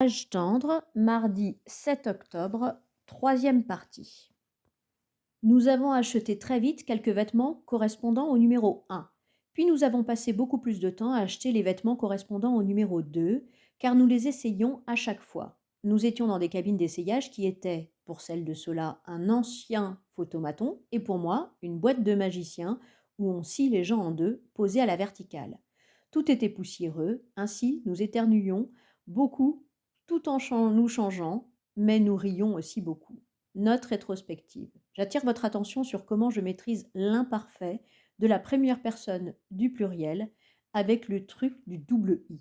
Âge tendre, mardi 7 octobre, troisième partie. Nous avons acheté très vite quelques vêtements correspondant au numéro 1. Puis nous avons passé beaucoup plus de temps à acheter les vêtements correspondant au numéro 2, car nous les essayions à chaque fois. Nous étions dans des cabines d'essayage qui étaient, pour celle de ceux-là, un ancien photomaton et pour moi, une boîte de magicien où on scie les gens en deux, posée à la verticale. Tout était poussiéreux, ainsi nous éternuions beaucoup tout en nous changeant, mais nous rions aussi beaucoup. Note rétrospective. J'attire votre attention sur comment je maîtrise l'imparfait de la première personne du pluriel avec le truc du double i.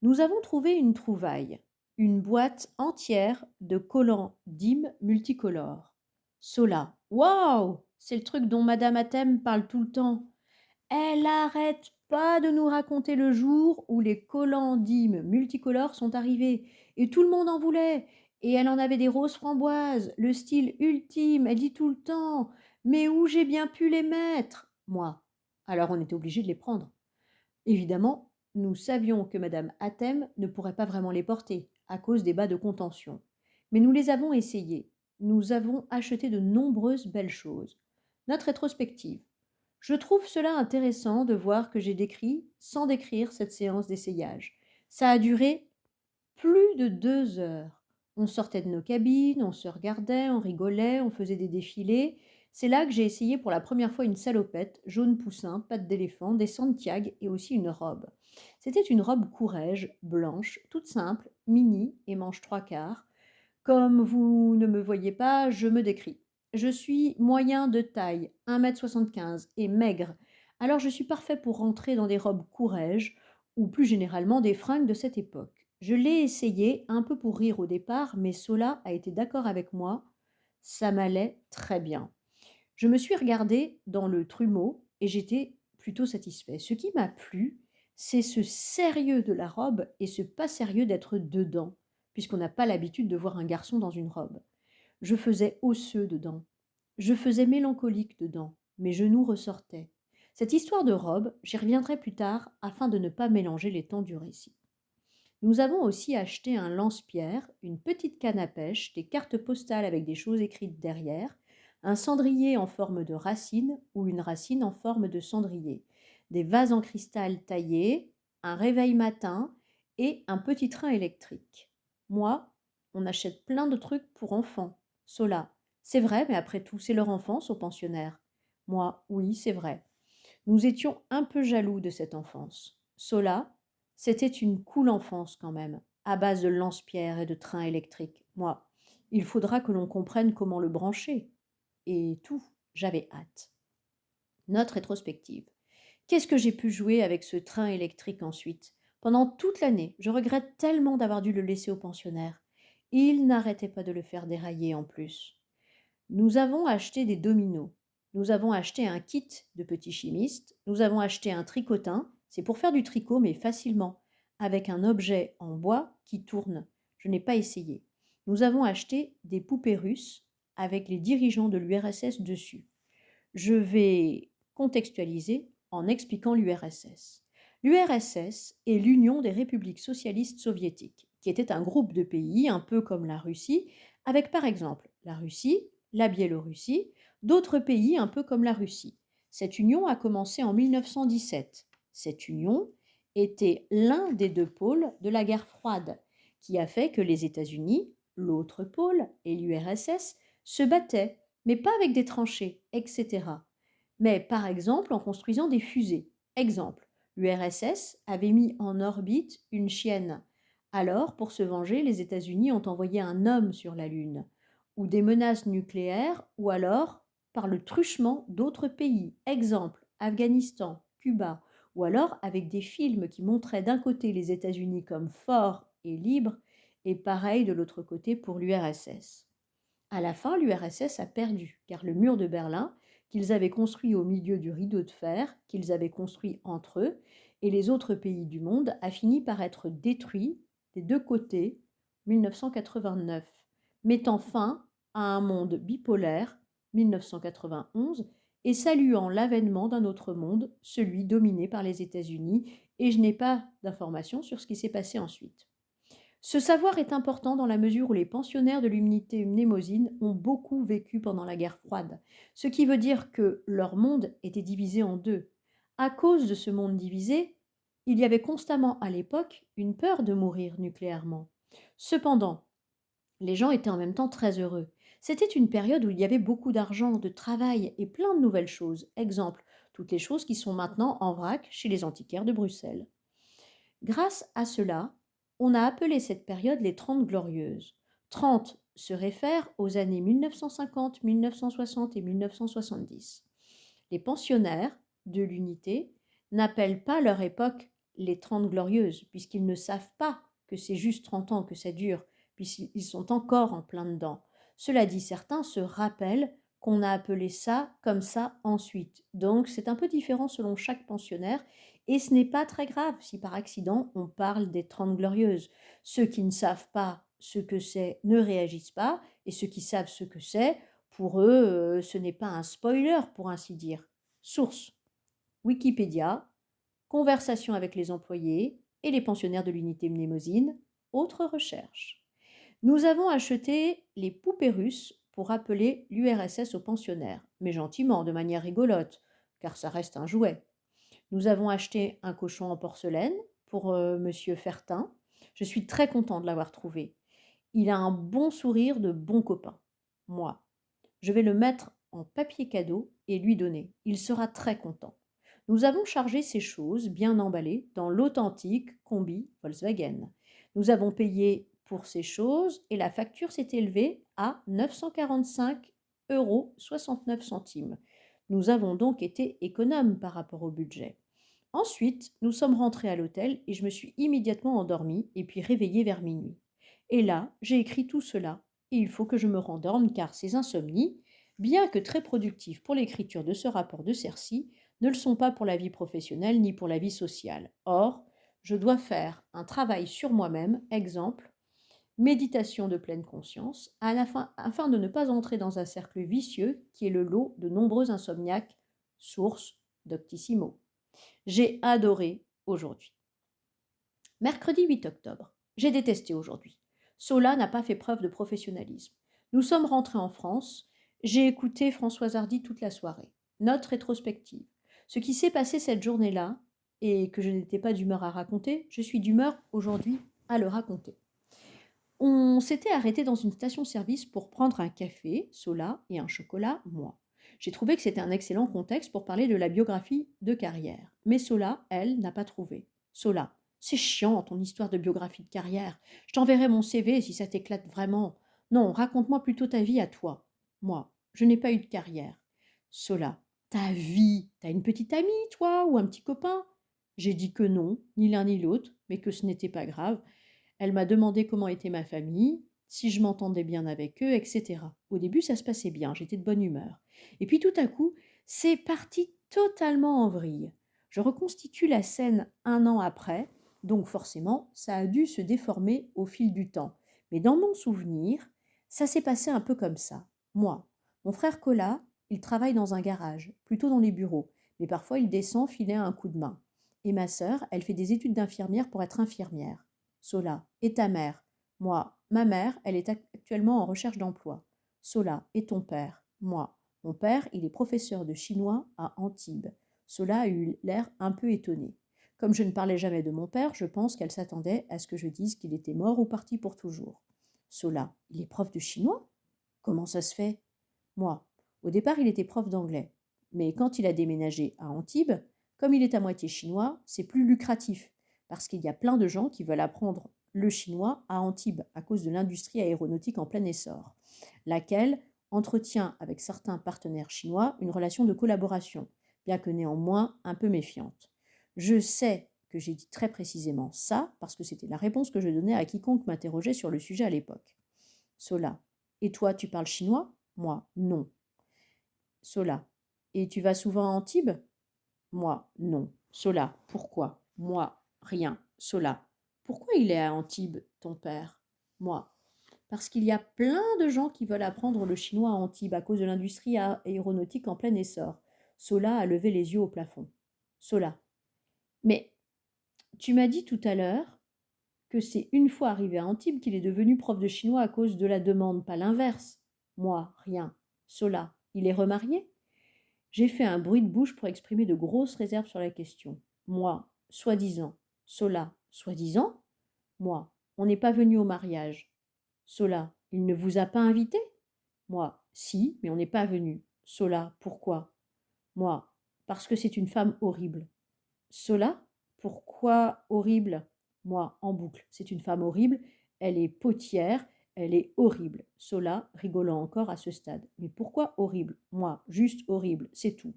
Nous avons trouvé une trouvaille, une boîte entière de collants dîmes multicolores. Sola. Waouh! C'est le truc dont Madame Athème parle tout le temps. Elle arrête pas de nous raconter le jour où les collants dîmes multicolores sont arrivés et tout le monde en voulait. Et elle en avait des roses framboises, le style ultime, elle dit tout le temps. Mais où j'ai bien pu les mettre? Moi. Alors on était obligé de les prendre. Évidemment, nous savions que Madame Athème ne pourrait pas vraiment les porter, à cause des bas de contention. Mais nous les avons essayés. Nous avons acheté de nombreuses belles choses. Notre rétrospective. Je trouve cela intéressant de voir que j'ai décrit, sans décrire, cette séance d'essayage. Ça a duré plus de 2 heures. On sortait de nos cabines, on se regardait, on rigolait, on faisait des défilés. C'est là que j'ai essayé pour la première fois une salopette, jaune poussin, pattes d'éléphant, des Santiago et aussi une robe. C'était une robe courrèges, blanche, toute simple, mini et manche 3/4. Comme vous ne me voyez pas, je me décris. Je suis moyen de taille, 1,75 m et maigre, alors je suis parfait pour rentrer dans des robes courrèges ou plus généralement des fringues de cette époque. Je l'ai essayé un peu pour rire au départ, mais Sola a été d'accord avec moi, ça m'allait très bien. Je me suis regardée dans le trumeau et j'étais plutôt satisfait. Ce qui m'a plu, c'est ce sérieux de la robe et ce pas sérieux d'être dedans, puisqu'on n'a pas l'habitude de voir un garçon dans une robe. Je faisais osseux dedans. Je faisais mélancolique dedans. Mes genoux ressortaient. Cette histoire de robe, j'y reviendrai plus tard afin de ne pas mélanger les temps du récit. Nous avons aussi acheté un lance-pierre, une petite canne à pêche, des cartes postales avec des choses écrites derrière, un cendrier en forme de racine ou une racine en forme de cendrier, des vases en cristal taillés, un réveil matin et un petit train électrique. Moi, on achète plein de trucs pour enfants. Sola. C'est vrai, mais après tout, c'est leur enfance aux pensionnaires. Moi, oui, c'est vrai. Nous étions un peu jaloux de cette enfance. Sola, c'était une cool enfance quand même, à base de lance-pierre et de trains électriques. Moi, il faudra que l'on comprenne comment le brancher. Et tout, j'avais hâte. Note rétrospective. Qu'est-ce que j'ai pu jouer avec ce train électrique ensuite? Pendant toute l'année, je regrette tellement d'avoir dû le laisser au pensionnaire. Il n'arrêtait pas de le faire dérailler en plus. Nous avons acheté des dominos. Nous avons acheté un kit de petits chimistes. Nous avons acheté un tricotin. C'est pour faire du tricot, mais facilement, avec un objet en bois qui tourne. Je n'ai pas essayé. Nous avons acheté des poupées russes avec les dirigeants de l'URSS dessus. Je vais contextualiser en expliquant l'URSS. L'URSS est l'Union des républiques socialistes soviétiques, qui était un groupe de pays un peu comme la Russie, avec par exemple la Russie, la Biélorussie, d'autres pays un peu comme la Russie. Cette union a commencé en 1917. Cette union était l'un des deux pôles de la guerre froide, qui a fait que les États-Unis, l'autre pôle, et l'URSS se battaient, mais pas avec des tranchées, etc. Mais par exemple en construisant des fusées. Exemple, l'URSS avait mis en orbite une chienne. Alors, pour se venger, les États-Unis ont envoyé un homme sur la Lune, ou des menaces nucléaires, ou alors par le truchement d'autres pays. Exemple, Afghanistan, Cuba, ou alors avec des films qui montraient d'un côté les États-Unis comme forts et libres, et pareil de l'autre côté pour l'URSS. À la fin, l'URSS a perdu, car le mur de Berlin, qu'ils avaient construit au milieu du rideau de fer, qu'ils avaient construit entre eux, et les autres pays du monde, a fini par être détruit des deux côtés, 1989, mettant fin à un monde bipolaire, 1991, et saluant l'avènement d'un autre monde, celui dominé par les États-Unis, et je n'ai pas d'informations sur ce qui s'est passé ensuite. Ce savoir est important dans la mesure où les pensionnaires de l'unité mnémosine ont beaucoup vécu pendant la guerre froide, ce qui veut dire que leur monde était divisé en deux. À cause de ce monde divisé, il y avait constamment à l'époque une peur de mourir nucléairement. Cependant, les gens étaient en même temps très heureux. C'était une période où il y avait beaucoup d'argent, de travail et plein de nouvelles choses. Exemple, toutes les choses qui sont maintenant en vrac chez les antiquaires de Bruxelles. Grâce à cela, on a appelé cette période les Trente Glorieuses. 30 se réfère aux années 1950, 1960 et 1970. Les pensionnaires de l'unité n'appellent pas leur époque les Trente Glorieuses, puisqu'ils ne savent pas que c'est juste 30 ans que ça dure, puisqu'ils sont encore en plein dedans. Cela dit, certains se rappellent qu'on a appelé ça comme ça ensuite. Donc c'est un peu différent selon chaque pensionnaire, et ce n'est pas très grave si par accident on parle des Trente Glorieuses. Ceux qui ne savent pas ce que c'est ne réagissent pas, et ceux qui savent ce que c'est, pour eux, ce n'est pas un spoiler, pour ainsi dire. Source: Wikipédia, conversation avec les employés et les pensionnaires de l'unité Mnémosine, autres recherches. Nous avons acheté les poupées russes pour rappeler l'URSS aux pensionnaires, mais gentiment, de manière rigolote, car ça reste un jouet. Nous avons acheté un cochon en porcelaine pour Monsieur Fertin. Je suis très content de l'avoir trouvé. Il a un bon sourire de bon copain. Moi, je vais le mettre en papier cadeau et lui donner. Il sera très content. Nous avons chargé ces choses, bien emballées, dans l'authentique combi Volkswagen. Nous avons payé pour ces choses et la facture s'est élevée à 945,69 €. Nous avons donc été économes par rapport au budget. Ensuite, nous sommes rentrés à l'hôtel et je me suis immédiatement endormie et puis réveillée vers minuit. Et là, j'ai écrit tout cela et il faut que je me rendorme car ces insomnies, bien que très productives pour l'écriture de ce rapport de Cercy, ne le sont pas pour la vie professionnelle ni pour la vie sociale. Or, je dois faire un travail sur moi-même, exemple, méditation de pleine conscience, afin de ne pas entrer dans un cercle vicieux qui est le lot de nombreux insomniaques, source Doctissimo. J'ai adoré aujourd'hui. Mercredi 8 octobre. J'ai détesté aujourd'hui. Sola n'a pas fait preuve de professionnalisme. Nous sommes rentrés en France. J'ai écouté Françoise Hardy toute la soirée. Note rétrospective. Ce qui s'est passé cette journée-là, et que je n'étais pas d'humeur à raconter, je suis d'humeur aujourd'hui à le raconter. On s'était arrêté dans une station-service pour prendre un café, Sola, et un chocolat, moi. J'ai trouvé que c'était un excellent contexte pour parler de la biographie de carrière. Mais Sola, elle, n'a pas trouvé. Sola: c'est chiant ton histoire de biographie de carrière. Je t'enverrai mon CV si ça t'éclate vraiment. Non, raconte-moi plutôt ta vie à toi. Moi: je n'ai pas eu de carrière. Sola: ta vie? T'as une petite amie, toi, ou un petit copain? J'ai dit que non, ni l'un ni l'autre, mais que ce n'était pas grave. Elle m'a demandé comment était ma famille, si je m'entendais bien avec eux, etc. Au début, ça se passait bien, j'étais de bonne humeur. Et puis tout à coup, c'est parti totalement en vrille. Je reconstitue la scène un an après, donc forcément, ça a dû se déformer au fil du temps. Mais dans mon souvenir, ça s'est passé un peu comme ça. Moi, mon frère Cola, il travaille dans un garage, plutôt dans les bureaux, mais parfois il descend filer un coup de main. Et ma sœur, elle fait des études d'infirmière pour être infirmière. Sola: et ta mère? Moi: ma mère, elle est actuellement en recherche d'emploi. Sola: et ton père? Moi: mon père, il est professeur de chinois à Antibes. Sola a eu l'air un peu étonné. Comme je ne parlais jamais de mon père, je pense qu'elle s'attendait à ce que je dise qu'il était mort ou parti pour toujours. Sola: il est prof de chinois? Comment ça se fait? Moi: au départ, il était prof d'anglais. Mais quand il a déménagé à Antibes, comme il est à moitié chinois, c'est plus lucratif, parce qu'il y a plein de gens qui veulent apprendre le chinois à Antibes à cause de l'industrie aéronautique en plein essor, laquelle entretient avec certains partenaires chinois une relation de collaboration, bien que néanmoins un peu méfiante. Je sais que j'ai dit très précisément ça parce que c'était la réponse que je donnais à quiconque m'interrogeait sur le sujet à l'époque. Sola: et toi, tu parles chinois? Moi: non. Sola: et tu vas souvent à Antibes? Moi: non. Sola: pourquoi? Moi: rien. Sola: pourquoi il est à Antibes, ton père? Moi: parce qu'il y a plein de gens qui veulent apprendre le chinois à Antibes à cause de l'industrie aéronautique en plein essor. Sola a levé les yeux au plafond. Sola: mais tu m'as dit tout à l'heure que c'est une fois arrivé à Antibes qu'il est devenu prof de chinois à cause de la demande, pas l'inverse. Moi, rien. Sola, il est remarié? J'ai fait un bruit de bouche pour exprimer de grosses réserves sur la question. Moi, soi-disant. Sola, soi-disant? Moi, on n'est pas venu au mariage. Sola, il ne vous a pas invité? Moi, si, mais on n'est pas venu. Sola, pourquoi? Moi, parce que c'est une femme horrible. Sola, pourquoi horrible? Moi, en boucle, c'est une femme horrible, elle est potière, elle est horrible. Sola, rigolant encore à ce stade. Mais pourquoi horrible? Moi, juste horrible, c'est tout.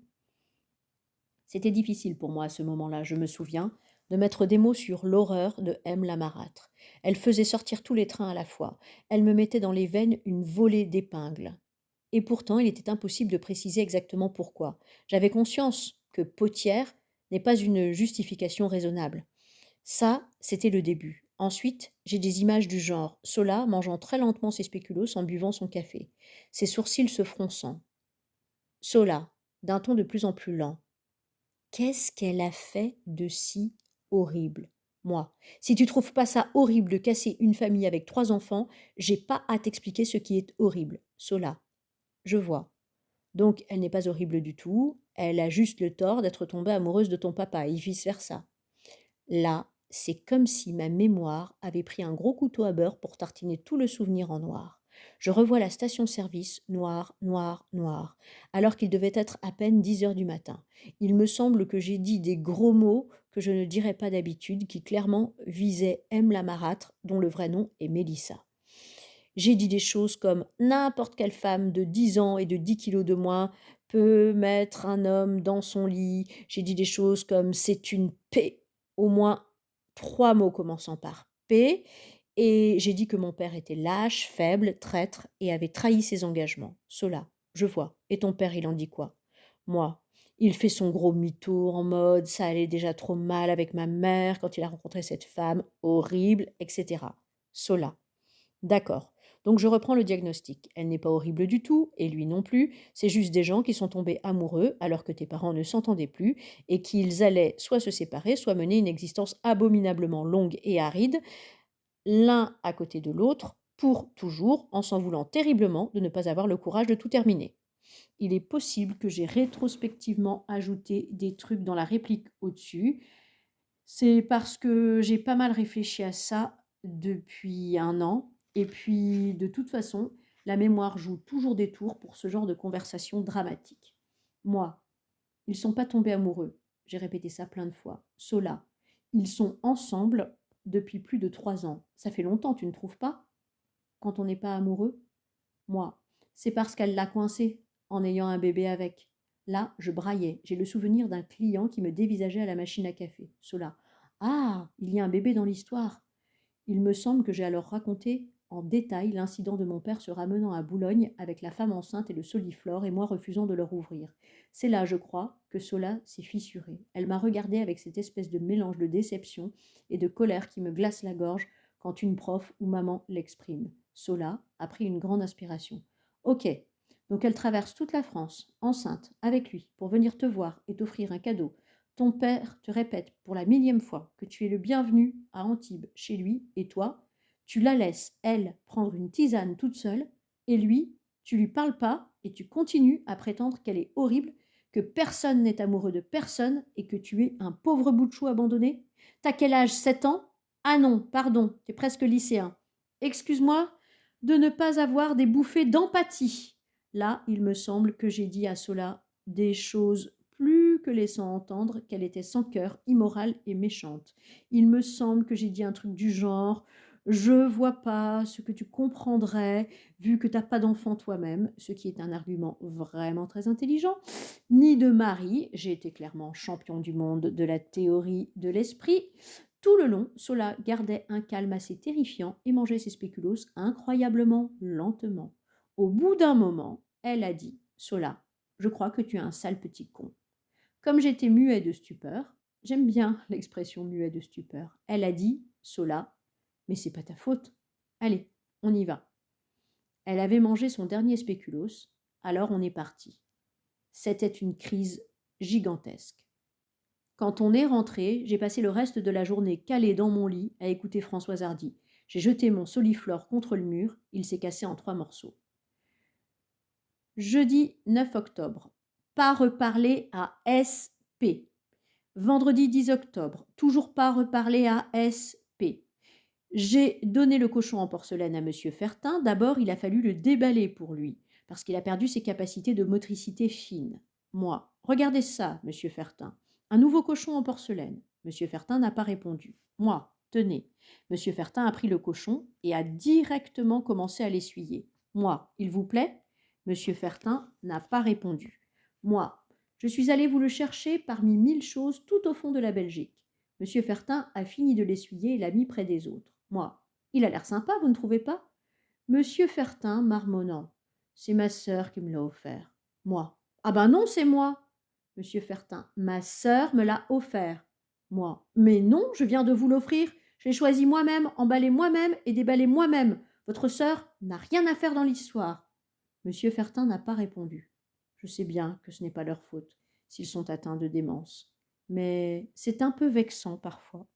C'était difficile pour moi à ce moment-là, je me souviens, de mettre des mots sur l'horreur de M. la marâtre. Elle faisait sortir tous les trains à la fois. Elle me mettait dans les veines une volée d'épingles. Et pourtant, il était impossible de préciser exactement pourquoi. J'avais conscience que potière n'est pas une justification raisonnable. Ça, c'était le début. Ensuite, j'ai des images du genre Sola mangeant très lentement ses spéculoos en buvant son café, ses sourcils se fronçant. Sola, d'un ton de plus en plus lent. Qu'est-ce qu'elle a fait de si horrible? Moi, si tu trouves pas ça horrible de casser une famille avec 3 enfants, j'ai pas à t'expliquer ce qui est horrible. Sola, je vois. Donc elle n'est pas horrible du tout, elle a juste le tort d'être tombée amoureuse de ton papa et vice-versa. Là, c'est comme si ma mémoire avait pris un gros couteau à beurre pour tartiner tout le souvenir en noir. Je revois la station-service, noir, noir, noir, alors qu'il devait être à peine 10 heures du matin. Il me semble que j'ai dit des gros mots que je ne dirais pas d'habitude, qui clairement visaient M. la marâtre, dont le vrai nom est Mélissa. J'ai dit des choses comme n'importe quelle femme de 10 ans et de 10 kilos de moins peut mettre un homme dans son lit. J'ai dit des choses comme c'est une paix, au moins 3 mots commençant par P. Et j'ai dit que mon père était lâche, faible, traître et avait trahi ses engagements. Cela, je vois. Et ton père, il en dit quoi? Moi, il fait son gros mytho en mode ça allait déjà trop mal avec ma mère quand il a rencontré cette femme horrible, etc. Cela. D'accord. Donc je reprends le diagnostic. Elle n'est pas horrible du tout, et lui non plus. C'est juste des gens qui sont tombés amoureux alors que tes parents ne s'entendaient plus et qu'ils allaient soit se séparer, soit mener une existence abominablement longue et aride, l'un à côté de l'autre, pour toujours, en s'en voulant terriblement de ne pas avoir le courage de tout terminer. Il est possible que j'ai rétrospectivement ajouté des trucs dans la réplique au-dessus. C'est parce que j'ai pas mal réfléchi à ça depuis 1 an et puis de toute façon, la mémoire joue toujours des tours pour ce genre de conversation dramatique. Moi, ils sont pas tombés amoureux, j'ai répété ça plein de fois. Sola, ils sont ensemble depuis plus de 3 ans. Ça fait longtemps, tu ne trouves pas? Quand on n'est pas amoureux? Moi, c'est parce qu'elle l'a coincé en ayant un bébé avec. Là, je braillais. J'ai le souvenir d'un client qui me dévisageait à la machine à café. Cela. Ah, il y a un bébé dans l'histoire. Il me semble que j'ai alors raconté en détail l'incident de mon père se ramenant à Boulogne avec la femme enceinte et le soliflore et moi refusant de leur ouvrir. C'est là, je crois, que Sola s'est fissurée. Elle m'a regardé avec cette espèce de mélange de déception et de colère qui me glace la gorge quand une prof ou maman l'exprime. Sola a pris une grande inspiration. Ok, donc elle traverse toute la France, enceinte, avec lui, pour venir te voir et t'offrir un cadeau. Ton père te répète pour la 1000e fois que tu es le bienvenu à Antibes chez lui et toi, tu la laisses, elle, prendre une tisane toute seule et lui, tu lui parles pas et tu continues à prétendre qu'elle est horrible, que personne n'est amoureux de personne et que tu es un pauvre bout de chou abandonné. T'as quel âge? 7 ans? Ah non, pardon, t'es presque lycéen. Excuse-moi de ne pas avoir des bouffées d'empathie. Là, il me semble que j'ai dit à Sola des choses plus que laissant entendre qu'elle était sans cœur, immorale et méchante. Il me semble que j'ai dit un truc du genre je vois pas ce que tu comprendrais vu que t'as pas d'enfant toi-même, ce qui est un argument vraiment très intelligent, ni de mari, j'ai été clairement champion du monde de la théorie de l'esprit. Tout le long, Sola gardait un calme assez terrifiant et mangeait ses spéculoos incroyablement lentement. Au bout d'un moment, elle a dit Sola, je crois que tu es un sale petit con. Comme j'étais muet de stupeur, j'aime bien l'expression muet de stupeur, elle a dit Sola, mais c'est pas ta faute. Allez, on y va. Elle avait mangé son dernier spéculoos, alors on est parti. C'était une crise gigantesque. Quand on est rentré, j'ai passé le reste de la journée calé dans mon lit à écouter Françoise Hardy. J'ai jeté mon soliflore contre le mur, il s'est cassé en 3 morceaux. Jeudi 9 octobre. Pas reparler à SP. Vendredi 10 octobre. Toujours pas reparler à SP. J'ai donné le cochon en porcelaine à monsieur Fertin. D'abord, il a fallu le déballer pour lui, parce qu'il a perdu ses capacités de motricité fine. Moi, regardez ça, monsieur Fertin. Un nouveau cochon en porcelaine. Monsieur Fertin n'a pas répondu. Moi, tenez. Monsieur Fertin a pris le cochon et a directement commencé à l'essuyer. Moi, il vous plaît? Monsieur Fertin n'a pas répondu. Moi, je suis allé vous le chercher parmi 1000 choses tout au fond de la Belgique. Monsieur Fertin a fini de l'essuyer et l'a mis près des autres. Moi, il a l'air sympa, vous ne trouvez pas? Monsieur Fertin, marmonnant. C'est ma sœur qui me l'a offert. Moi. Ah ben non, c'est moi. Monsieur Fertin. Ma sœur me l'a offert. Moi. Mais non, je viens de vous l'offrir. Je l'ai choisi moi-même, emballé moi-même et déballé moi-même. Votre sœur n'a rien à faire dans l'histoire. Monsieur Fertin n'a pas répondu. Je sais bien que ce n'est pas leur faute, s'ils sont atteints de démence. Mais c'est un peu vexant parfois.